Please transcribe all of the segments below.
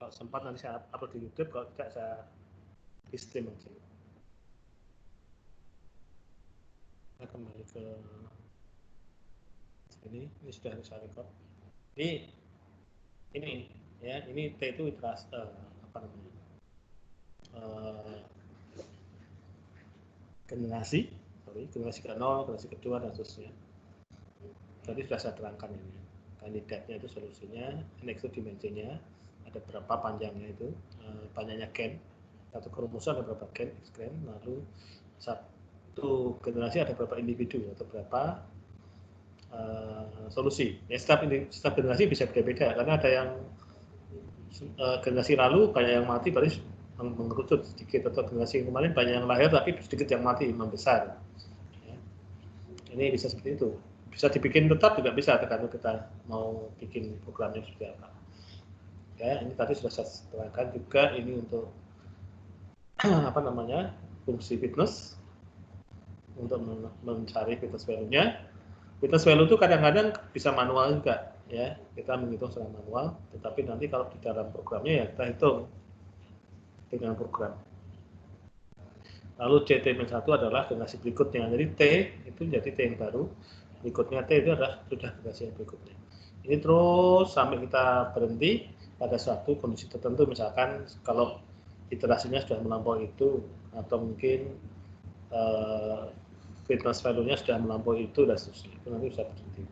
Kalau sempat nanti saya upload di YouTube, kalau tidak saya di stream aja. Kita kembali ke ini sudah saya record. Ini ya, ini T itu iterasi apa namanya? Generasi ke-0, generasi kedua dan seterusnya. Tadi sudah saya terangkan ini. Kandidatnya itu solusinya, NX itu dimensinya, ada berapa panjangnya itu, panjangnya gen, satu kromosom ada berapa gen, X gen, lalu satu generasi ada berapa individu atau berapa solusi. Ya, setiap generasi bisa beda-beda karena ada yang generasi lalu banyak yang mati, berarti mengerucut sedikit, atau generasi yang kemarin banyak yang lahir tapi sedikit yang mati, membesar. Ya. Ini bisa seperti itu. Bisa dibikin tetap juga bisa, tergantung kita mau bikin programnya seperti apa. Ya, ini tadi sudah saya terangkan juga ini untuk apa namanya, fungsi fitness untuk mencari fitness value-nya. Fitness value itu kadang-kadang bisa manual juga, ya, kita menghitung secara manual, tetapi nanti kalau di dalam programnya ya kita hitung dengan program. Lalu CT-1 adalah generasi berikutnya, jadi T itu jadi T yang baru, berikutnya T itu adalah sudah generasi yang berikutnya. Ini terus sampai kita berhenti pada suatu kondisi tertentu, misalkan kalau iterasinya sudah melampaui itu, atau mungkin fitness value-nya sudah melampaui itu dan seterusnya, itu nanti bisa berhenti.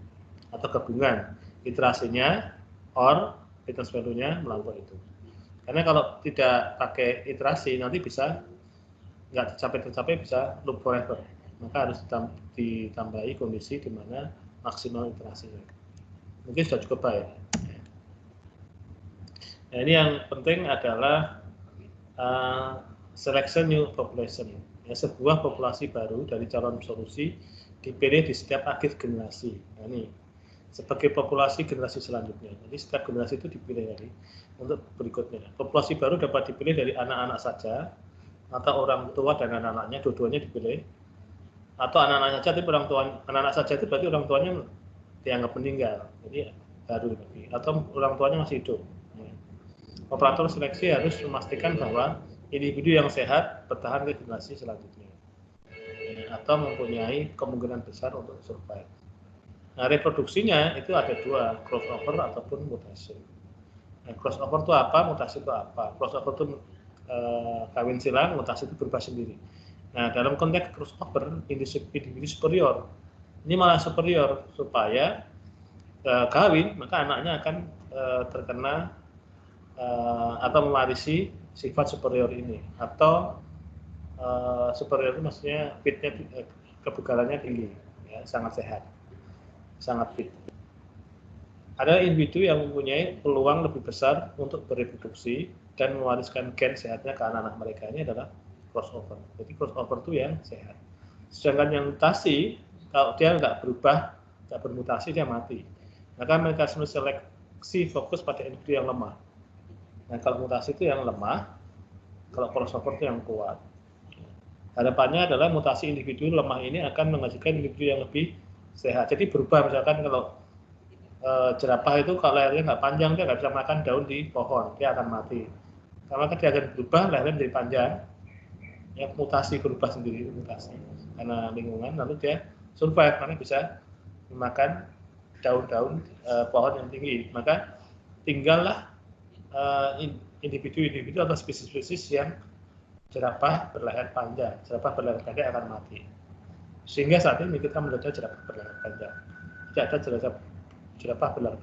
Atau gabungan iteration-nya or fitness value-nya melampaui itu. Karena kalau tidak pakai iterasi nanti bisa nggak tercapai bisa loop forever. Maka harus ditambahi kondisi di mana maksimal iterasinya. Mungkin sudah cukup baik. Nah, ini yang penting adalah selection new population. Ya, sebuah populasi baru dari calon solusi dipilih di setiap akhir generasi. Nah, ini sebagai populasi generasi selanjutnya. Jadi setiap generasi itu dipilih dari untuk berikutnya. Populasi baru dapat dipilih dari anak-anak saja, atau orang tua dan anak-anaknya, dua-duanya dipilih. Atau anak-anak saja, tapi anak-anak saja itu berarti orang tuanya dianggap meninggal, jadi baru lagi. Atau orang tuanya masih hidup. Operator seleksi harus memastikan bahwa individu yang sehat bertahan ke generasi selanjutnya, atau mempunyai kemungkinan besar untuk survive. Nah, reproduksinya itu ada dua, crossover ataupun mutasi. Nah, crossover itu apa, mutasi itu apa? Crossover itu kawin silang, mutasi itu berubah sendiri. Nah, dalam konteks crossover, individu superior, ini malah superior, supaya kawin, maka anaknya akan terkena atau mewarisi sifat superior ini, atau superior itu maksudnya fitnya, kebugarannya tinggi, ya, sangat sehat, sangat fit. Ada individu yang mempunyai peluang lebih besar untuk bereproduksi dan mewariskan gen sehatnya ke anak-anak mereka. Ini adalah crossover. Jadi crossover itu yang sehat. Sedangkan yang mutasi, kalau dia nggak berubah, nggak bermutasi, dia mati. Maka mekanisme seleksi fokus pada individu yang lemah. Nah, kalau mutasi itu yang lemah, kalau crossover itu yang kuat. Harapannya adalah mutasi individu lemah ini akan menghasilkan individu yang lebih sehat. Jadi berubah, misalkan kalau jerapah itu kalau lehernya nggak panjang, dia nggak bisa makan daun di pohon, dia akan mati. Karena dia akan berubah, lehernya menjadi panjang, ya, mutasi, berubah sendiri, mutasi karena lingkungan, lalu dia survive karena bisa memakan daun-daun pohon yang tinggi. Maka tinggallah individu-individu atau spesies-spesies yang jerapah berleher panjang. Jerapah berleher pendek akan mati. Sehingga saat ini kita melihat jerapah berleher panjang. Tidak ada jerapah berleher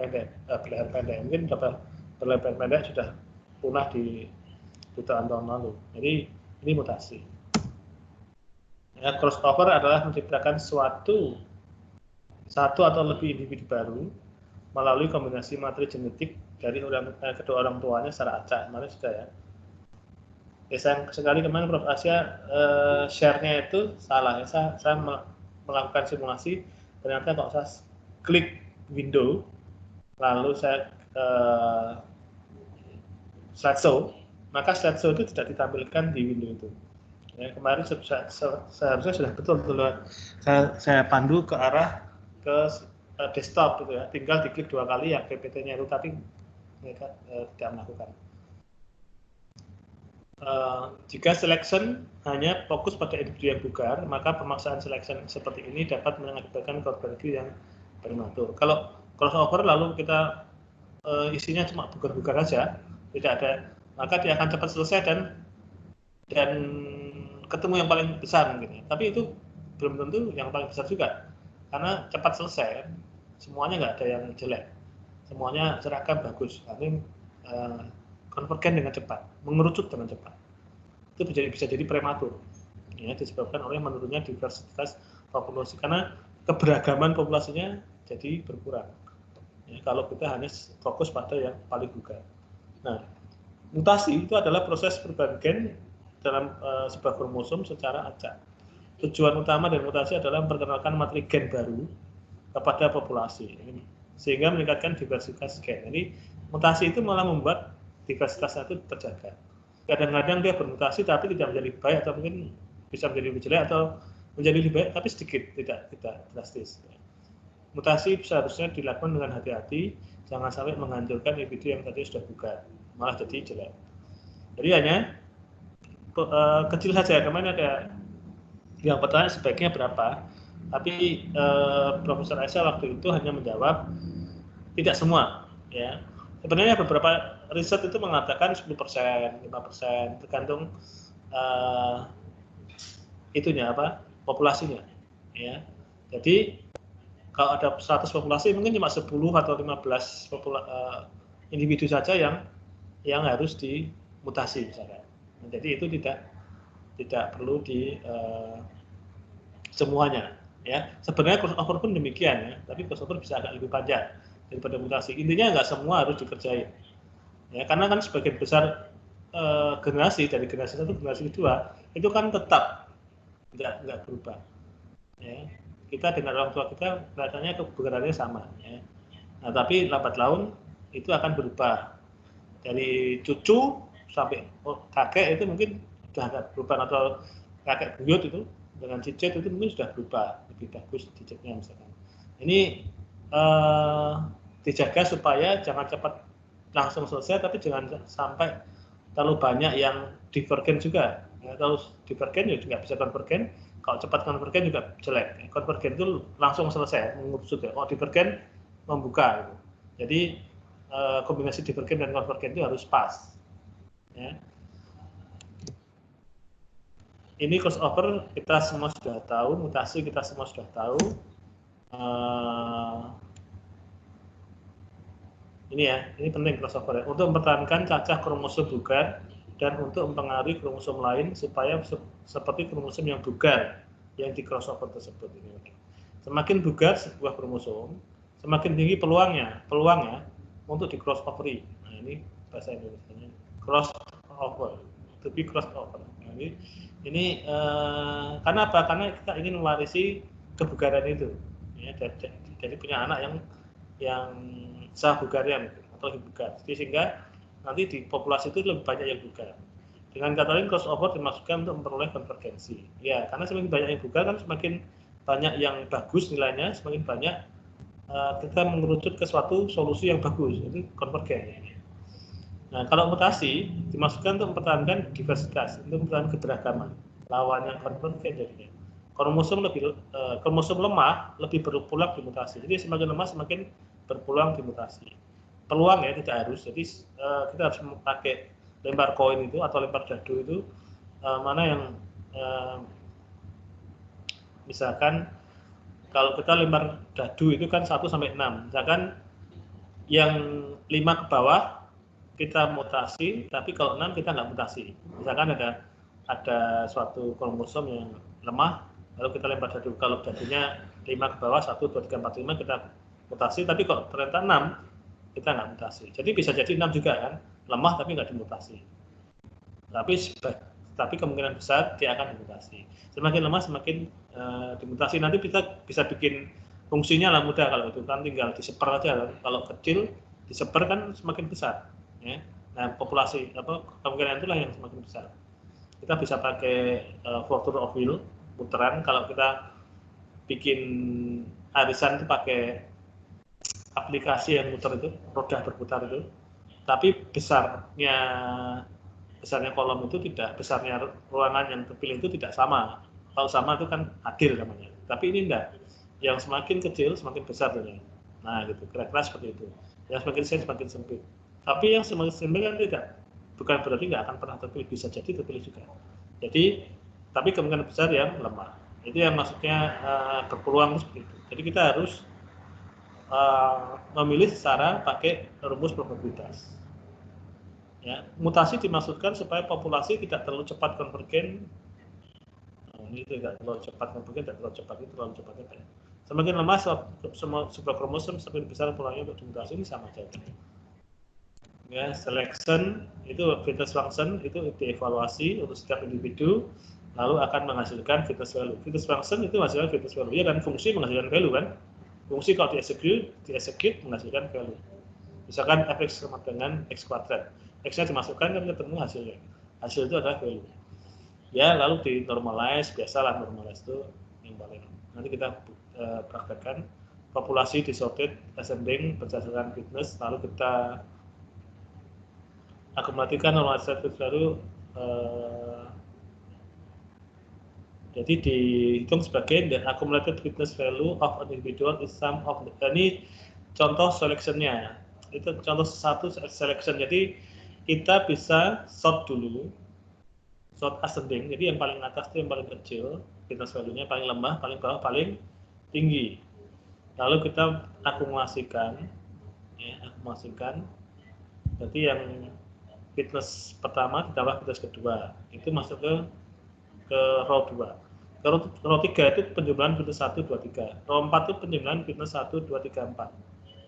pendek. Mungkin jerapah berleher pendek sudah punah di jutaan tahun lalu. Jadi ini mutasi. Ya, crossover adalah menciptakan satu atau lebih individu baru melalui kombinasi materi genetik dari kedua orang tuanya secara acak. Kemarin sudah ya. Sayang sekali kemarin Prof Asia share-nya itu salah. Ya, saya melakukan simulasi, ternyata kalau saya klik window lalu saya slideshow, maka slideshow itu tidak ditampilkan di window itu. Ya, kemarin seharusnya sudah betul saya pandu ke arah ke desktop gitu ya, tinggal diklik 2 kali yang PPT-nya itu, tapi mereka tidak melakukan. Jika selection hanya fokus pada individu yang bugar, maka pemaksaan selection seperti ini dapat mengakibatkan konversi yang prematur. Kalau crossover lalu kita isinya cuma bugar-bugar saja, tidak ada, maka dia akan cepat selesai dan ketemu yang paling besar mungkin. Tapi itu belum tentu yang paling besar juga, karena cepat selesai, semuanya nggak ada yang jelek, semuanya seragam bagus, artinya konvergen dengan cepat, mengerucut dengan cepat. Itu bisa jadi prematur, ya, disebabkan oleh menurunnya diversitas populasi, karena keberagaman populasinya jadi berkurang. Ya, kalau kita hanya fokus pada yang paling bugar. Nah, mutasi itu adalah proses perubahan gen dalam sebuah kromosom secara acak. Tujuan utama dari mutasi adalah memperkenalkan materi gen baru kepada populasi, sehingga meningkatkan diversitas gen. Jadi mutasi itu malah membuat diversitasnya itu terjaga. Kadang-kadang dia bermutasi tapi tidak menjadi baik, atau mungkin bisa menjadi lebih jelek atau menjadi lebih baik tapi sedikit, tidak drastis. Mutasi seharusnya dilakukan dengan hati-hati, jangan sampai menghancurkan individu yang tadi sudah bugar, malah jadi jelek. Jadi hanya kecil saja. Kemarin ada yang bertanya sebaiknya berapa, tapi Profesor Aisyah waktu itu hanya menjawab tidak semua, ya. Sebenarnya beberapa riset itu mengatakan 10%, 5%, tergantung itunya populasinya, ya. Jadi kalau ada 100 populasi mungkin cuma 10 atau 15 individu saja yang harus dimutasi misalkan. Nah, jadi itu tidak perlu di semuanya, ya. Sebenarnya crossover pun demikian, ya, tapi crossover bisa agak lebih panjang daripada mutasi. Intinya nggak semua harus dikerjain, ya, karena kan sebagian besar generasi dari generasi 1 generasi 2 itu kan tetap nggak berubah, ya. Kita dengan orang tua kita kelihatannya kebugarannya sama, ya. Nah, tapi lambat laun itu akan berubah dari cucu sampai kakek, itu mungkin sudah agak berubah, atau kakek buyut itu dengan cicit itu mungkin sudah berubah lebih bagus cicitnya misalkan. Ini dijaga supaya jangan cepat langsung selesai, tapi jangan sampai terlalu banyak yang divergen juga, ya. Kalau divergen ya nggak bisa konvergen, kalau cepat konvergen juga jelek. Konvergen itu langsung selesai mengerucut, ya. Kalau divergen membuka, gitu. Jadi kombinasi divergen dan konvergen itu harus pas, ya. Ini crossover kita semua sudah tahu, mutasi kita semua sudah tahu. Ini ya, ini penting crossover, ya. Untuk mempertahankan cacah kromosom bugar dan untuk mempengaruhi kromosom lain supaya seperti kromosom yang bugar yang di crossover tersebut. Semakin bugar sebuah kromosom, semakin tinggi peluangnya untuk di crossoveri. Nah, ini bahasa Indonesianya crossover, to be crossover. Nah, ini karena apa? Karena kita ingin mewarisi kebugaran itu, ya. Jadi punya anak yang sahugarian atau lebih bugar. Jadi sehingga nanti di populasi itu lebih banyak yang bugar. Dengan kata lain, crossover dimaksudkan untuk memperoleh konvergensi. Ya, karena semakin banyak yang bugar kan semakin banyak yang bagus nilainya, semakin banyak kita mengerucut ke suatu solusi yang bagus, itu konvergen. Nah, kalau mutasi dimaksudkan untuk mempertahankan diversitas, untuk mempertahankan keberagaman. Lawannya konvergen jadinya. Kromosom lemah lebih berpulang dimutasi. Jadi semakin lemah semakin berpulang dimutasi. Peluang, ya, tidak harus. Jadi kita harus memakai lempar koin itu atau lempar dadu itu, mana yang misalkan kalau kita lempar dadu itu kan 1 sampai 6. Misalkan yang 5 ke bawah kita mutasi, tapi kalau 6 kita nggak mutasi. Misalkan ada suatu kromosom yang lemah, lalu kita lempar dadu. Kalau dadunya 5 ke bawah, 1, 2, 3, 4, 5 kita mutasi, tapi kalau ternyata 6 kita nggak mutasi. Jadi bisa jadi 6 juga kan, lemah tapi nggak dimutasi. Tapi kemungkinan besar dia akan dimutasi. Semakin lemah semakin dimutasi. Nanti kita bisa bikin fungsinya lah mudah kalau itu kan, tinggal diseper aja. Kalau kecil diseper kan semakin besar, ya. Nah, populasi kemungkinan itulah yang semakin besar. Kita bisa pakai Fortune of Will putaran. Kalau kita bikin arisan itu pakai aplikasi yang muter itu, roda berputar itu, tapi besarnya besarnya kolom itu tidak, besarnya ruangan yang terpilih itu tidak sama. Kalau sama itu kan adil namanya. Tapi ini enggak. Yang semakin kecil semakin besar ternyata. Nah, gitu. Kira-kira seperti itu. Yang semakin kecil semakin sempit. Tapi yang semakin sempit kan tidak. Bukan berarti nggak akan pernah terpilih, bisa jadi terpilih juga. Jadi, tapi kemungkinan besar yang lemah. Itu yang maksudnya berpeluang seperti itu. Jadi kita harus memilih secara pakai rumus probabilitas. Ya, mutasi dimaksudkan supaya populasi tidak terlalu cepat konvergen. Ini tidak terlalu cepat konvergen, tidak terlalu cepat, itu terlalu cepat ya. Semakin lemah sebuah kromosom, semakin besar peluangnya untuk dimutasi, ini sama saja. Ya, selection itu fitness function itu dievaluasi untuk setiap individu, lalu akan menghasilkan fitness value. Fitness function itu menghasilkan fitness value, ya kan, fungsi menghasilkan value kan. Fungsi kalau di-execute menghasilkan value. Misalkan fx sama dengan x kuadrat. X-nya dimasukkan kan ketemu hasilnya. Hasil itu adalah value. Ya, lalu di normalize, biasalah normalize itu yang paling. Nanti kita praktekkan populasi disorted ascending berdasarkan fitness, lalu kita akumulasikan normalized value. Jadi dihitung sebagai the accumulated fitness value of an individual is sum of the, ini contoh selection-nya. Itu contoh satu selection. Jadi kita bisa sort dulu, sort ascending. Jadi yang paling atas itu yang paling kecil, fitness value-nya paling lemah, paling bawah paling tinggi. Lalu kita akumulasikan, ya, akumulasikan. Jadi yang fitness pertama ditambah fitness kedua, itu masuk ke row 2. Ke row 3 itu penjumlahan fitness 1, 2, 3. Row 4 itu penjumlahan fitness 1, 2, 3, 4.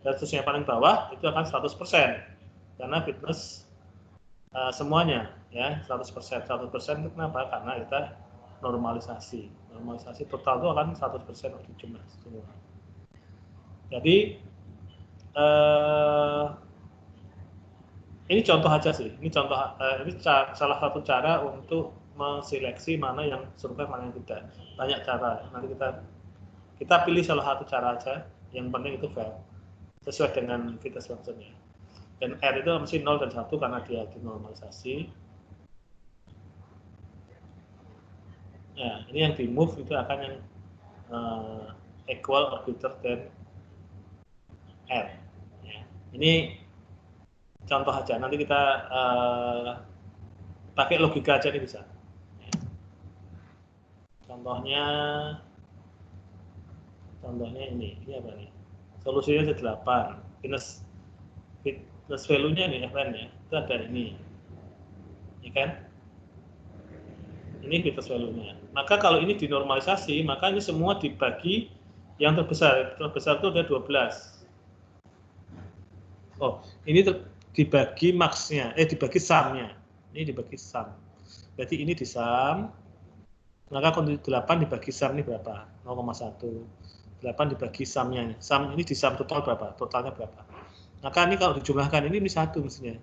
Dan seterusnya paling bawah itu akan 100%. Karena fitness semuanya ya 100%. 100% itu kenapa? Karena kita normalisasi. Normalisasi total itu akan 100% untuk jumlah semua. Jadi ini contoh aja sih. Ini contoh ini salah satu cara untuk menseleksi mana yang survei, mana yang tidak. Banyak cara. Nanti kita pilih salah satu cara aja. Yang penting itu fair, sesuai dengan fitness function-nya. Dan R itu mesti 0 dan 1 karena dia dinormalisasi. Nah, ini yang di move itu akan yang equal or greater than R. Ya. Ini contoh aja. Nanti kita pakai logika aja nih bisa. Ya. Contohnya ini apa nih? Solusinya ada 8. Fitness value-nya nih FN ya, itu ada ini, ya kan? Ini fitness value-nya. Maka kalau ini dinormalisasi, maka ini semua dibagi yang terbesar. Terbesar itu ada 12. Oh, ini dibagi max-nya, dibagi sum-nya. Ini dibagi sum. Berarti ini di sum. Maka kondisi 8 dibagi sum ini berapa? 0,1. 8 dibagi sum-nya. Sum ini di sum total berapa? Totalnya berapa? Maka ini kalau dijumlahkan ini 1 mestinya.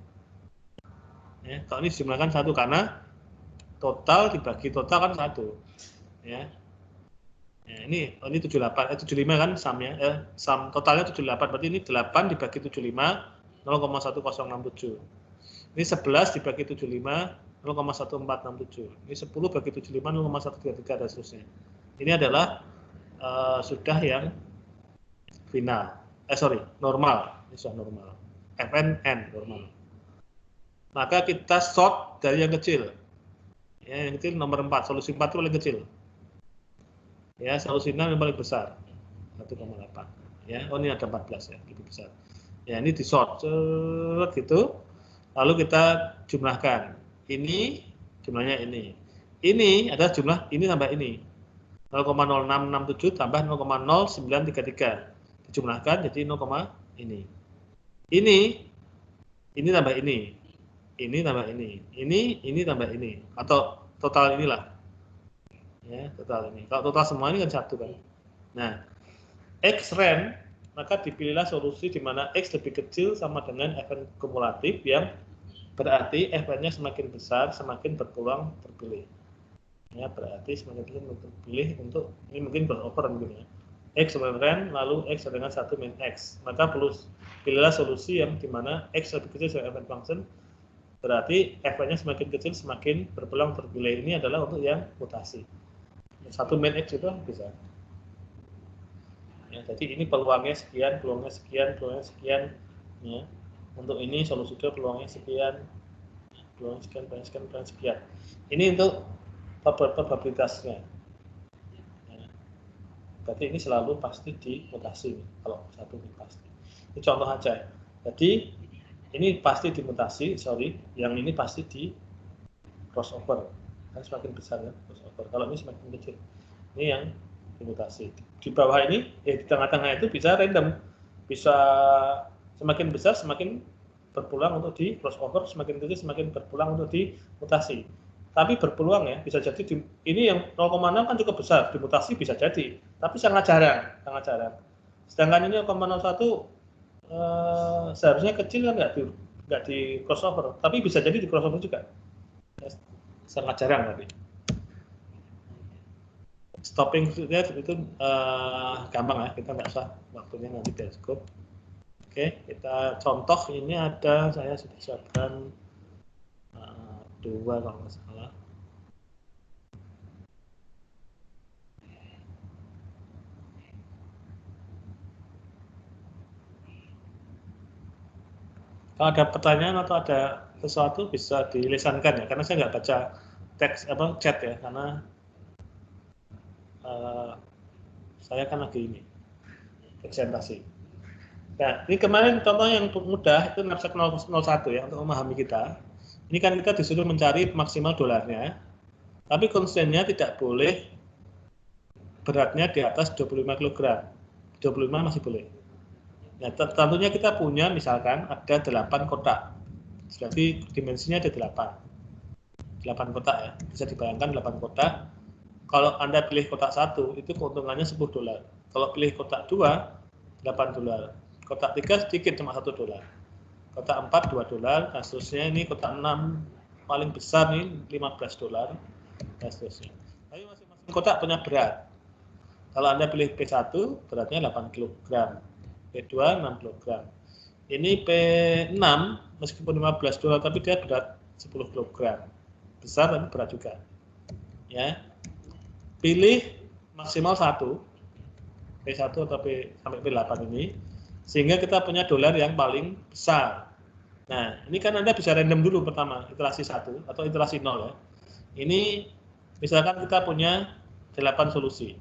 Ya, kalau ini dijumlahkan 1 karena total dibagi total kan 1. Ya. Ya, ini 78, 75 kan sumnya, sum totalnya 78, berarti ini 8 dibagi 75, 0,1067. Ini 11 dibagi 75, 0,1467. Ini 10 bagi 75, 0,133 dan seterusnya. Ini adalah sudah yang final. Normal. Ini sudah normal. FNN normal. Maka kita sort dari yang kecil. Ya, yang kecil nomor 4, solusi 4 itu paling kecil. Ya, solusi 6 yang paling besar. 1,8. Ya, oh ini ada 14 ya, lebih besar. Ya, ini di sort gitu. Lalu kita jumlahkan. Ini jumlahnya ini. Ini adalah jumlah ini tambah ini. 0,0667 tambah 0,0933. Dijumlahkan jadi 0, ini. Ini tambah ini. Ini tambah ini. Ini tambah ini. Atau total inilah. Ya, total ini. Kalau total semua ini kan 1 kan. Nah, X ren, maka dipilihlah solusi di mana X lebih kecil sama dengan FN kumulatif yang berarti FN-nya semakin besar, semakin berpeluang terpilih. Ya, berarti semakin terpilih untuk, ini mungkin crossover mungkin ya. X sama ren, lalu X dengan 1 min X. Maka pilihlah solusi yang di mana X lebih kecil dari FN function, berarti efeknya semakin kecil semakin berpeluang terpilih. Ini adalah untuk yang mutasi. Satu main X itu bisa. Ya, jadi ini peluangnya sekian, peluangnya sekian, peluangnya sekian. Ya. Untuk ini solusinya peluangnya sekian, peluang sekian, peluang sekian, peluang sekian. Ini untuk probabilitasnya. Ya. Berarti ini selalu pasti dimutasi. Kalau satu ini pasti. Ini contoh aja. Jadi ini pasti dimutasi, yang ini pasti di crossover. Kan semakin besar ya crossover. Kalau ini semakin kecil. Ini yang dimutasi. Di bawah ini, di tengah-tengah itu bisa random, bisa semakin besar semakin berpeluang untuk di crossover, semakin kecil semakin berpeluang untuk di mutasi. Tapi berpeluang ya, bisa jadi ini yang 0,6 kan cukup besar, dimutasi bisa jadi, tapi sangat jarang. Sedangkan ini 0,01 seharusnya kecil kan nggak di crossover, tapi bisa jadi di crossover juga. Sangat jarang tapi. Stopping itu gampang ya, kita nggak usah waktunya nanti biar cukup. Oke, kita contoh ini ada, saya sudah siapkan 2 kalau nggak salah. Kalau ada pertanyaan atau ada sesuatu bisa dilisankan ya, karena saya nggak baca teks chat ya, karena saya kan lagi ini presentasi. Nah, ini kemarin contoh yang mudah itu knapsack 001 ya, untuk memahami kita. Ini kan kita disuruh mencari maksimal dolarnya, tapi constraint-nya tidak boleh beratnya di atas 25 kg. 25 masih boleh. Nah, tentunya kita punya misalkan ada 8 kotak. Berarti dimensinya ada 8. 8 kotak ya. Bisa dibayangkan 8 kotak. Kalau Anda pilih kotak 1, itu keuntungannya $10. Kalau pilih kotak 2, $8. Kotak 3 sedikit, cuma $1. Kotak 4, $2. Dan seterusnya ini kotak 6 paling besar nih, $15. Dan seterusnya. Tapi masing-masing kotak punya berat. Kalau Anda pilih P1, beratnya 8 kg. P2, 6 kg. Ini P6, meskipun $15, tapi dia berat 10 kg. Besar tapi berat juga. Ya. Pilih maksimal 1, P1 atau sampai P8 ini, sehingga kita punya dolar yang paling besar. Nah, ini kan Anda bisa random dulu pertama, iterasi 1 atau iterasi 0 ya. Ini misalkan kita punya 8 solusi.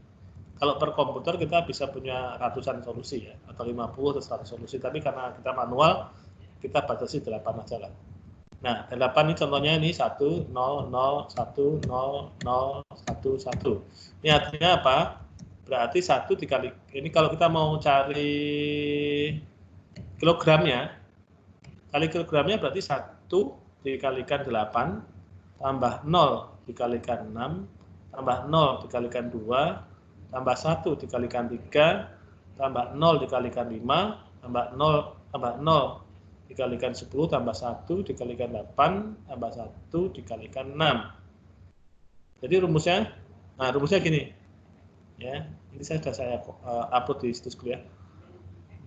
Kalau per komputer kita bisa punya ratusan solusi ya, atau 50 atau 100 solusi, tapi karena kita manual, kita batasi 8 aja lah. Nah, 8 ini contohnya ini 1, 0, 0, 1, 0, 0, 1, 1. Ini artinya apa? Berarti 1 dikali, ini kalau kita mau cari kilogramnya, kali kilogramnya berarti 1 dikalikan 8, tambah 0 dikalikan 6, tambah 0 dikalikan 2, tambah 1 dikalikan 3, tambah 0 dikalikan 5, tambah 0 dikalikan 10, tambah 1 dikalikan 8, tambah 1 dikalikan 6. Jadi rumusnya gini. Ya, ini saya upload di situs kuliah.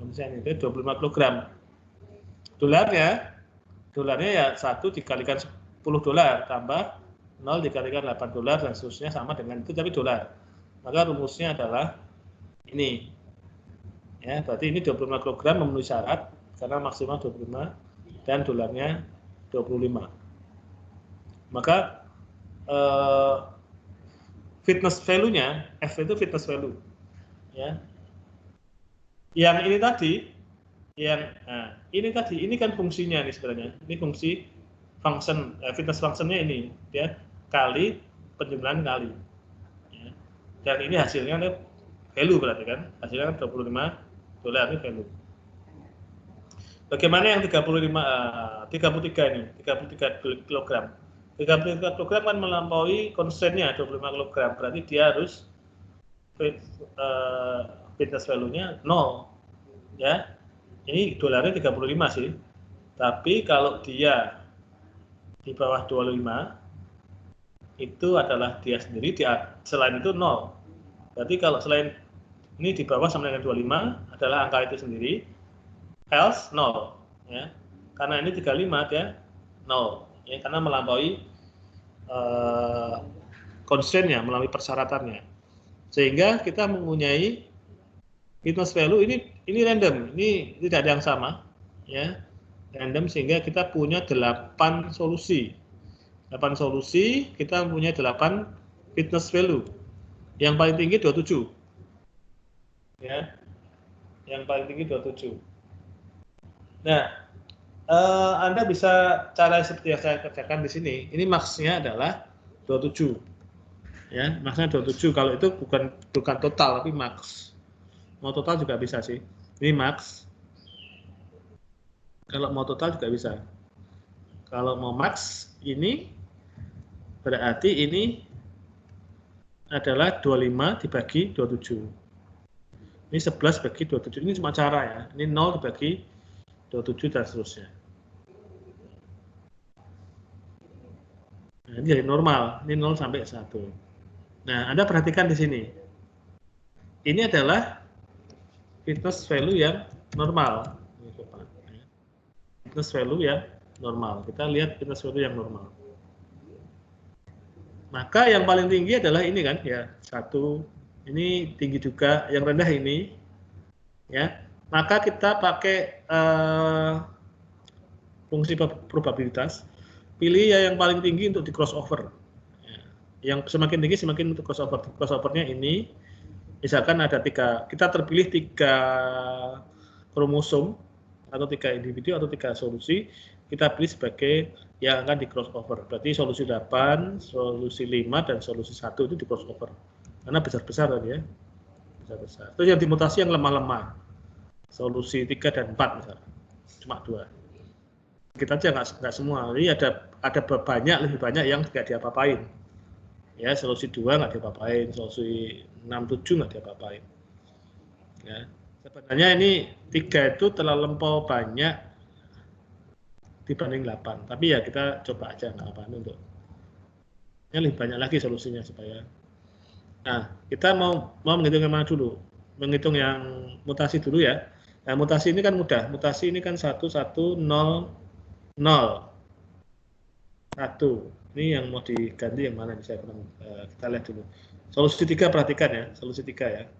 Rumusnya ini 25 kg. Dolarnya ya 1 dikalikan $10 tambah 0 dikalikan $8 dan seterusnya sama dengan itu tapi dolar. Maka rumusnya adalah ini. Ya, berarti ini 25 kg memenuhi syarat karena maksimal 25 dan dolarnya 25. Maka fitness value-nya, F itu fitness value. Ya. Yang ini tadi, ini kan fungsinya nih sebenarnya. Ini fungsi function, fitness function-nya ini, ya, kali penjumlahan kali. Ya. Dan ini hasilnya adalah value berarti kan, hasilnya kan $25 ini value. Bagaimana yang 33 ini, 33 kg. 33 kg kan melampaui constraint-nya 25 kg, berarti dia harus fitness value-nya 0. Ya. Ini dolarnya 35 sih. Tapi kalau dia di bawah 25 itu adalah dia sendiri, selain itu 0. Berarti kalau selain ini di bawah sama dengan 25 adalah angka itu sendiri, else 0 ya. Karena ini 35 dia 0. ya, karena melampaui constraint-nya, melampaui persyaratannya. Sehingga kita mempunyai fitness value ini random, ini tidak ada yang sama, ya, random, sehingga kita punya 8 solusi. 8 solusi, kita punya 8 fitness value. Yang paling tinggi 27. Ya. Yang paling tinggi 27. Nah, Anda bisa cara seperti yang saya kerjakan di sini. Ini maksnya adalah 27. Ya, maksnya 27. Kalau itu bukan total tapi max. Mau total juga bisa sih. Ini max. Kalau mau total juga bisa. Kalau mau max ini berarti ini adalah 25 dibagi 27. Ini 11 bagi 27. Ini cuma cara ya. Ini 0 dibagi 27 dan seterusnya. Nah, ini jadi normal. Ini 0 sampai 1. Nah, Anda perhatikan di sini. Ini adalah fitness value yang normal. Fitness value yang normal. Kita lihat fitness value yang normal. Maka yang paling tinggi adalah ini kan, ya, 1. Ini tinggi juga, yang rendah ini, ya. Maka kita pakai fungsi probabilitas, pilih yang paling tinggi untuk di crossover. Ya. Yang semakin tinggi semakin untuk crossover. Crossovernya ini, misalkan ada 3, kita terpilih 3 kromosom atau 3 individu atau 3 solusi, kita pilih sebagai yang akan di crossover. Berarti solusi 8, solusi 5, dan solusi 1 itu di crossover. Karena besar-besar tadi ya. Besar-besar. Terus yang dimutasi yang lemah-lemah. Solusi 3 dan 4 misalnya. Cuma 2. Kita aja nggak semua. Jadi ada lebih banyak yang nggak diapa-apain. Ya, solusi 2 nggak diapa-apain, solusi 6, 7 nggak diapa-apain. Ya. Sebenarnya ini 3 itu terlalu banyak dibanding 8. Tapi ya kita coba aja nggak apa-apa untuk ya lebih banyak lagi solusinya supaya. Nah, kita mau menghitung yang mana dulu? Menghitung yang mutasi dulu ya. Nah, mutasi ini kan mudah. Mutasi ini kan 1, 1, 0, 0. 1. Ini yang mau diganti yang mana? Kita lihat dulu. Solusi 3 perhatikan ya. Solusi 3 ya.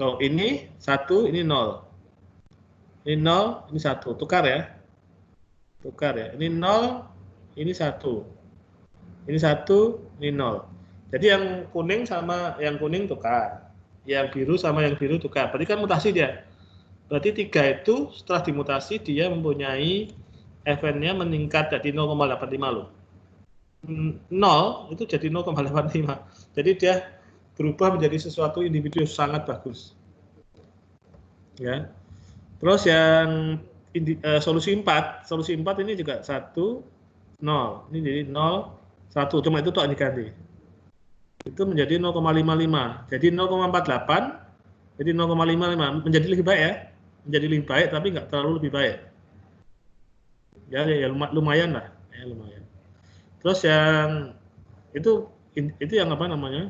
Oh, ini 1, ini 0. Ini 0, ini 1. Tukar ya. Tukar ya. Ini 0, ini 1. Ini 1, ini 0. Jadi yang kuning sama yang kuning tukar. Yang biru sama yang biru tukar. Berarti kan mutasi dia. Berarti 3 itu setelah dimutasi dia mempunyai eventnya meningkat jadi 0,85 loh. 0 itu jadi 0,85. Jadi dia berubah menjadi sesuatu individu yang sangat bagus. Ya. Terus yang solusi 4 ini juga 1, 0. Ini jadi 0, 1. Cuma itu tak diganti. Itu menjadi 0,55. Jadi 0,48. Jadi 0,55. Menjadi lebih baik ya. Menjadi lebih baik tapi nggak terlalu lebih baik. Ya lumayan lah. Ya, lumayan. Terus yang itu yang apa namanya?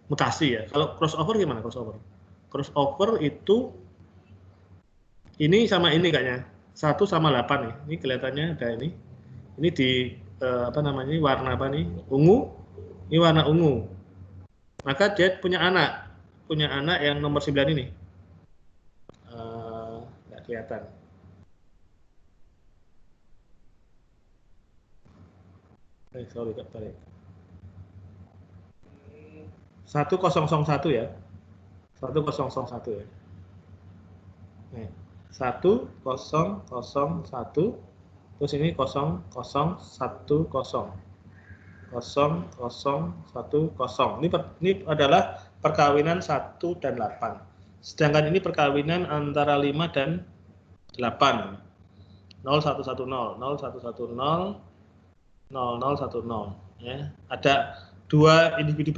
Mutasi ya. Kalau crossover gimana crossover? Crossover itu ini sama ini kayaknya. 1 sama 8 nih. Ini kelihatannya ada ini. Ini di apa namanya? Warna apa nih? Ungu. Ini warna ungu. Maka dia punya anak yang nomor 9 ini. Nggak kelihatan. Sorry, balik. 1001 ya. 1001 ya. Nih, 1001. Terus ini 0010. 0010. Ini adalah perkawinan 1 dan 8. Sedangkan ini perkawinan antara 5 dan 8. 0110, 0110, 0010 ya. Ada 2 individu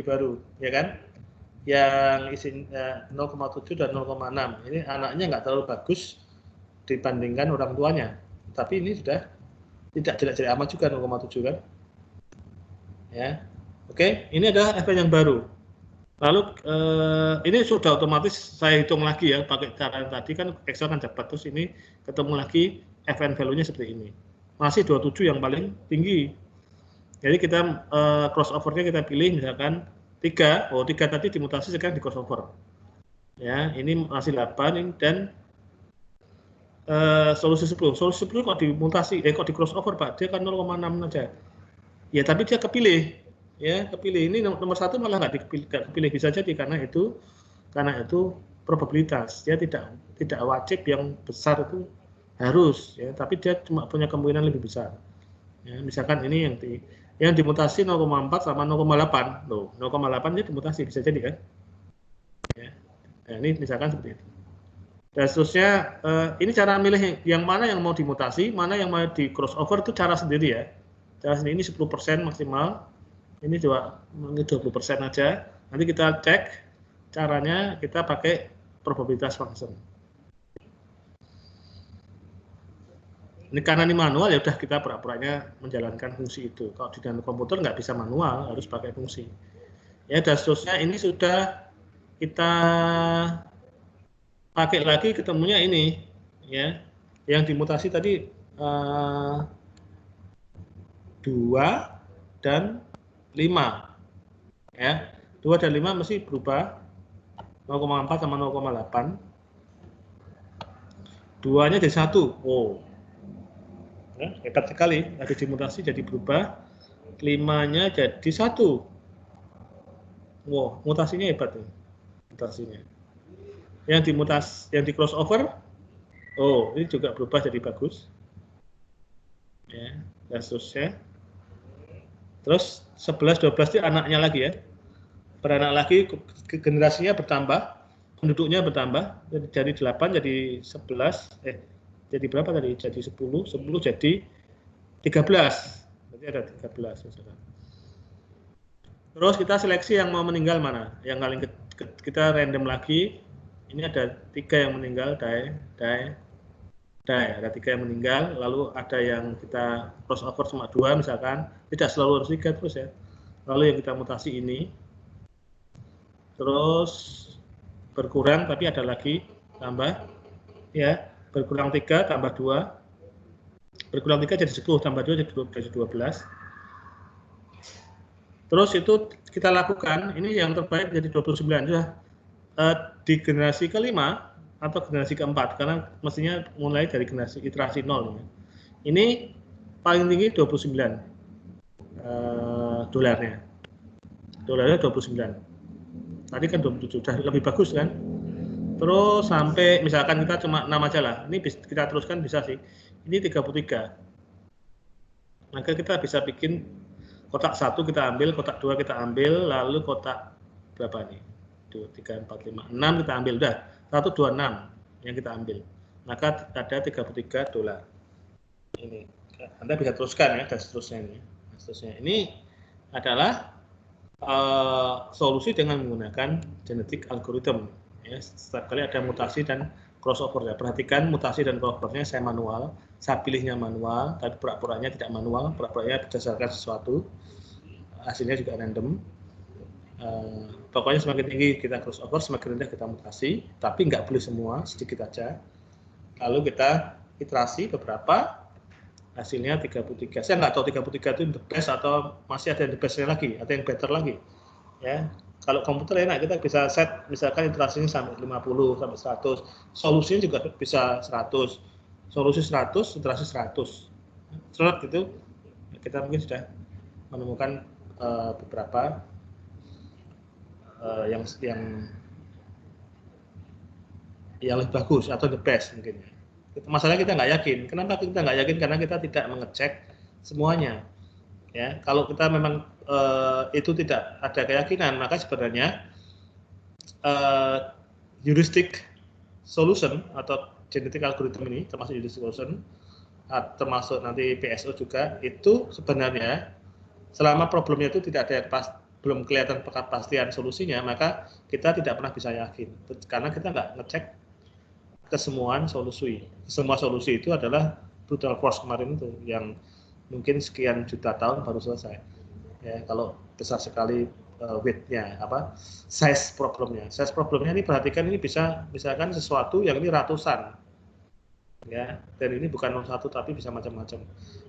baru. Ya kan? Yang isinya 0,7 dan 0,6. Ini anaknya nggak terlalu bagus dibandingkan orang tuanya. Tapi ini sudah tidak jelek-jelek amat juga 0,7 kan? Ya. Oke, ini adalah efek yang baru. Lalu ini sudah otomatis saya hitung lagi ya pakai cara yang tadi kan Excel kan dapat, terus ini ketemu lagi Fn value-nya seperti ini. Masih 27 yang paling tinggi. Jadi kita crossover-nya kita pilih misalkan 3. Oh, 3 tadi dimutasi sekarang di crossover. Ya, ini masih 8 dan solusi 10. Solusi 10 kok dimutasi, kok di crossover, Pak? Dia kan 0,6 aja. Ya, tapi dia kepilih. Ya, kepilih. Ini nomor 1 malah nggak kepilih, bisa jadi karena itu probabilitas. Dia tidak wajib yang besar itu harus, ya, tapi dia cuma punya kemungkinan lebih besar. Ya, misalkan ini yang dimutasi 0,4 sama 0,8. Loh, 0,8 dia dimutasi, bisa jadi kan? Ya. Nah, ini misalkan seperti itu. Dan seterusnya, ini cara milih yang mana yang mau dimutasi, mana yang mau di crossover itu cara sendiri ya. Cara sendiri ini 10% maksimal. Ini juga 20% aja. Nanti kita cek caranya, kita pakai probabilitas function. Ini karena ini manual, ya udah kita pura-puranya menjalankan fungsi itu. Kalau di dalam komputer nggak bisa manual, harus pakai fungsi. Ya, dan seterusnya ini sudah kita pakai lagi, ketemunya ini, ya, yang dimutasi tadi 2 dan 5, ya, 2 dan 5 mesti berubah 0,4 sama 0,8. 2-nya jadi 1. Oh, ya, hebat sekali, ada dimutasi jadi berubah, 5-nya jadi 1. Wow, mutasinya hebat nih, mutasinya. Yang di crossover, oh, ini juga berubah jadi bagus. Ya, dan seterusnya. Terus 11, 12 itu anaknya lagi ya. Beranak lagi, generasinya bertambah, penduduknya bertambah, jadi 8 jadi 11, jadi berapa tadi? Jadi 10 jadi 13. Berarti ada 13 misalkan. Terus kita seleksi yang mau meninggal mana? Yang paling kita random lagi. Ini ada 3 yang meninggal, ada 3 yang meninggal, lalu ada yang kita crossover cuma 2 misalkan, tidak selalu harus 3 terus ya. Lalu yang kita mutasi ini, terus berkurang tapi ada lagi tambah, ya, berkurang 3 tambah 2, berkurang 3 jadi 10 tambah 2 jadi 12. Terus itu kita lakukan, ini yang terbaik jadi 29 sudah. Di generasi kelima atau generasi keempat, karena mestinya mulai dari generasi iterasi 0. Ini paling tinggi 29 dolarnya. Dolarnya 29. Tadi kan 27, sudah lebih bagus kan? Terus sampai misalkan kita cuma 6 aja lah. Ini kita teruskan bisa sih. Ini 33. Maka kita bisa bikin kotak 1 kita ambil, kotak 2 kita ambil, lalu kotak berapa nih? 2, 3, 4, 5, 6 kita ambil, udah 1, 2, 6 yang kita ambil, maka ada 33 dolar. Ini Anda bisa teruskan ya, dan seterusnya ini. Ini adalah solusi dengan menggunakan genetic algorithm. Ya, setiap kali ada mutasi dan crossover ya. Perhatikan mutasi dan crossovernya saya manual, saya pilihnya manual, tapi pura-puranya tidak manual, pura-puranya berdasarkan sesuatu, hasilnya juga random. Pokoknya semakin tinggi kita crossover, semakin rendah kita mutasi, tapi nggak boleh semua, sedikit aja. Lalu kita iterasi beberapa, hasilnya 33. Saya nggak tahu 33 itu the best atau masih ada the bestnya lagi, atau yang better lagi. Ya, kalau komputer enak, kita bisa set misalkan iterasinya sampai 50, sampai 100, solusinya juga bisa 100, solusi 100, iterasi 100. Setelah gitu, kita mungkin sudah menemukan beberapa yang lebih bagus atau the best mungkin. Masalahnya kita nggak yakin. Kenapa kita nggak yakin? Karena kita tidak mengecek semuanya. Ya, kalau kita memang itu tidak ada keyakinan, maka sebenarnya heuristic solution atau genetic algorithm ini, termasuk heuristic solution, termasuk nanti PSO juga, itu sebenarnya selama problemnya itu tidak ada belum kelihatan kepastian solusinya, maka kita tidak pernah bisa yakin, karena kita nggak ngecek kesemuaan solusi. Semua solusi itu adalah brutal force kemarin itu, yang mungkin sekian juta tahun baru selesai. Ya, kalau besar sekali weight-nya, size problemnya. Size problemnya ini perhatikan, ini bisa misalkan sesuatu yang ini ratusan. ya. Dan ini bukan 01 tapi bisa macam-macam.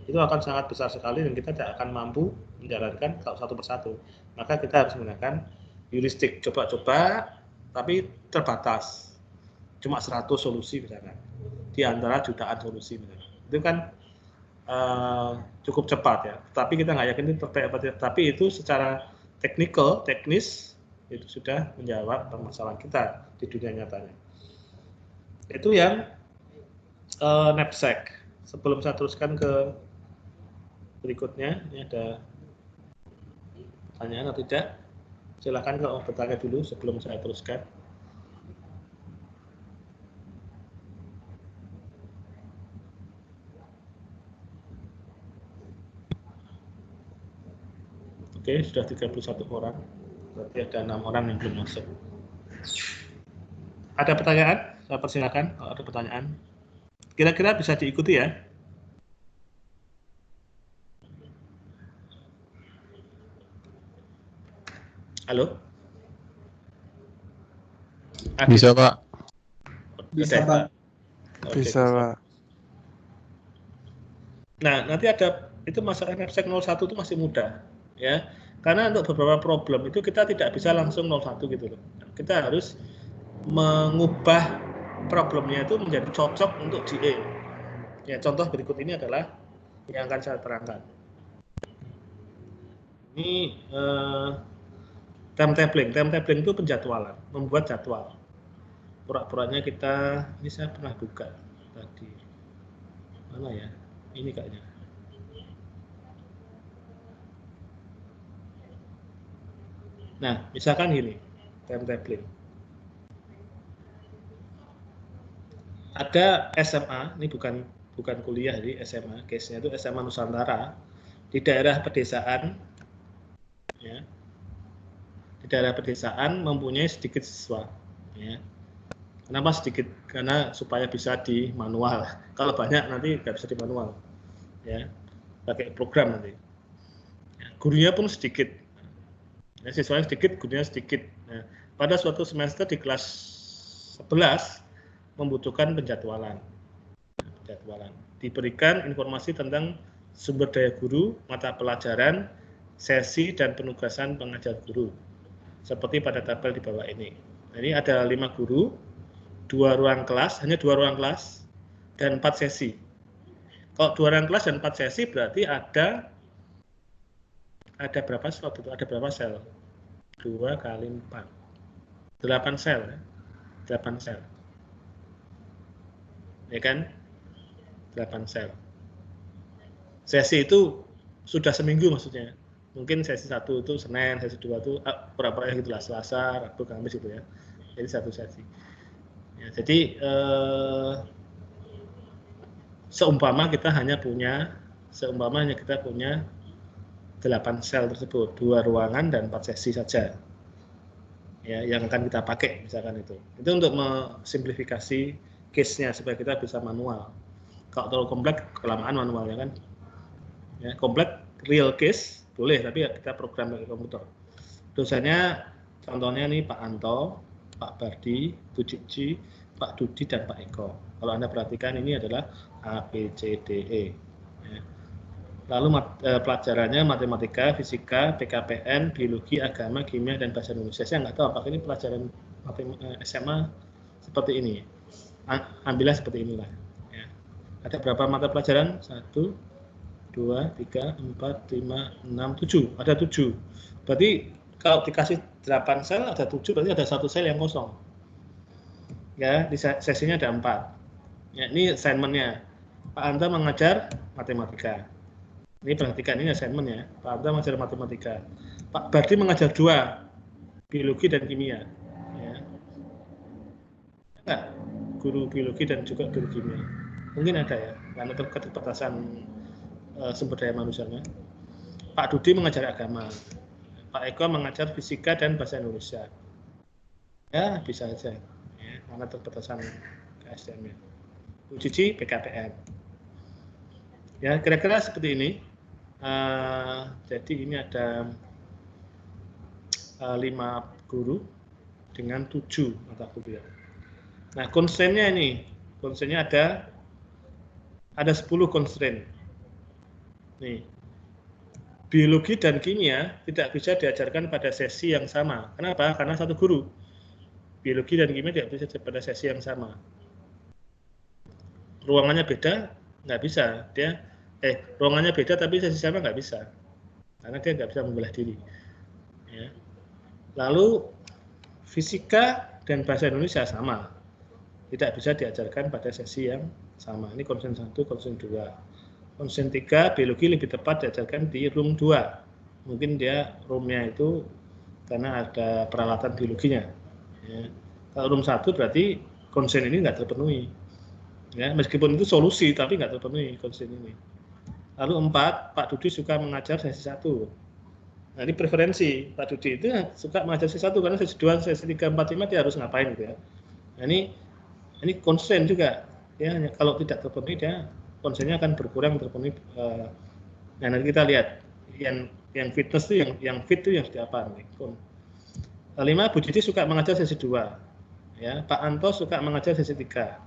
Itu akan sangat besar sekali dan kita tidak akan mampu menjalankan satu persatu. Maka kita harus menggunakan heuristik, coba-coba tapi terbatas. Cuma 100 solusi misalkan. Di antara jutaan solusi misalkan. Itu kan cukup cepat ya. Tapi kita nggak yakin itu terbaik apa tidak. Tapi itu secara teknis itu sudah menjawab permasalahan kita di dunia nyatanya. Itu yang knapsack. Sebelum saya teruskan ke berikutnya, ini ada pertanyaan atau tidak? Silakan kalau bertanya dulu sebelum saya teruskan. Oke, sudah 31 orang. Berarti ada 6 orang yang belum masuk. Ada pertanyaan? Saya persilakan kalau ada pertanyaan. Kira-kira bisa diikuti ya? Halo? Bisa, Pak. Bisa, Pak. Bisa, Pak. Nah, nanti ada itu masalah knapsack 01 itu masih mudah, ya. Karena untuk beberapa problem itu kita tidak bisa langsung 01 gitu loh. Kita harus mengubah problemnya itu menjadi cocok untuk GA. Ya, contoh berikut ini adalah yang akan saya terangkan. Ini timetabling. Timetabling itu penjadwalan, membuat jadwal. Pura-puranya kita, ini saya pernah buka tadi. Mana ya? Ini kayaknya. Nah, misalkan gini, timetabling. Ada SMA, ini bukan kuliah, jadi SMA, case-nya itu SMA Nusantara di daerah pedesaan, ya. Di daerah pedesaan mempunyai sedikit siswa, ya. Kenapa sedikit? Karena supaya bisa di manual. Kalau banyak nanti nggak bisa di manual, ya. Pakai program nanti. Ya, gurunya pun sedikit. Ya, siswanya sedikit, gurunya sedikit. Nah, pada suatu semester di kelas 11 membutuhkan penjadwalan. Diberikan informasi tentang sumber daya guru, mata pelajaran, sesi dan penugasan pengajar guru. Seperti pada tabel di bawah ini. Jadi ada 5 guru, 2 ruang kelas, hanya 2 ruang kelas dan 4 sesi. Kalau 2 ruang kelas dan 4 sesi berarti ada berapa slot itu? Ada berapa sel? 2 kali 4. 8 sel. 8 sel. Ya kan? 8 sel. Sesi itu sudah seminggu maksudnya. Mungkin sesi 1 itu Senin, sesi 2 itu pura-pura gitulah, Selasa, Rabu, Kamis gitu ya. Jadi 1 sesi. Ya, jadi seumpama kita punya 8 sel tersebut, 2 ruangan dan 4 sesi saja. Ya, yang akan kita pakai misalkan itu. Itu untuk mensimplifikasi case-nya supaya kita bisa manual. Kalau terlalu kompleks, kelamaan manualnya kan. Ya, kompleks real case boleh, tapi ya kita program pakai komputer. Dosennya contohnya nih Pak Anto, Pak Bardi, Bu Cici, Pak Dudi dan Pak Eko. Kalau Anda perhatikan ini adalah A, B, C, D, E. Ya. Lalu pelajarannya matematika, fisika, PKPN, biologi, agama, kimia, dan bahasa Indonesia. Saya nggak tahu apakah ini pelajaran SMA seperti ini. Ambillah seperti inilah. Ya. Ada berapa mata pelajaran? 1, 2, 3, 4, 5, 6, 7. Ada 7. Berarti kalau dikasih 8 sel, ada 7, berarti ada 1 sel yang kosong. Ya, di sesinya ada 4. Ya, ini assignment-nya. Pak Anta mengajar matematika. Ini perhatikan, ini assignment ya. Pak Anta mengajar matematika. Pak Bardi mengajar 2, biologi dan kimia. Ya. Enggak, guru biologi dan juga guru kimia. Mungkin ada ya, karena keterbatasan sumber daya manusianya. Pak Dudi mengajar agama. Pak Eko mengajar fisika dan bahasa Indonesia. Ya, bisa saja. Ya, karena keterbatasan KSDM-nya. Bu Cici PKPN. Ya, kira-kira seperti ini. Jadi ini ada 5 guru dengan 7 mata kuliah. Nah, konsennya ini, konsennya ada ada 10 constraint. Nih, biologi dan kimia tidak bisa diajarkan pada sesi yang sama. Kenapa? Karena satu guru. Biologi dan kimia tidak bisa pada sesi yang sama. Ruangannya beda, nggak bisa. Ruangannya beda tapi sesi sama nggak bisa. Karena dia nggak bisa membelah diri. Ya. Lalu fisika dan bahasa Indonesia sama. Tidak bisa diajarkan pada sesi yang sama. Ini konsen 1, konsen 2. Konsen 3, biologi lebih tepat diajarkan di room 2. Mungkin dia roomnya itu karena ada peralatan biologinya. Ya. Kalau room 1 berarti konsen ini nggak terpenuhi. Ya, meskipun itu solusi, tapi nggak terpenuhi konsen ini. Lalu 4, Pak Dudi suka mengajar sesi 1. Nah, ini preferensi. Pak Dudi itu suka mengajar sesi 1, karena sesi 2, sesi 3, 4, 5 dia harus ngapain gitu ya. Nah, ini konsen juga. Ya, kalau tidak terpenuhi, dia konsennya akan berkurang terpenuhi. Nah, nanti kita lihat yang fitness itu yang fit itu yang seperti apa nih. 5, Bu Didi suka mengajar sesi 2. Ya, Pak Anto suka mengajar sesi 3.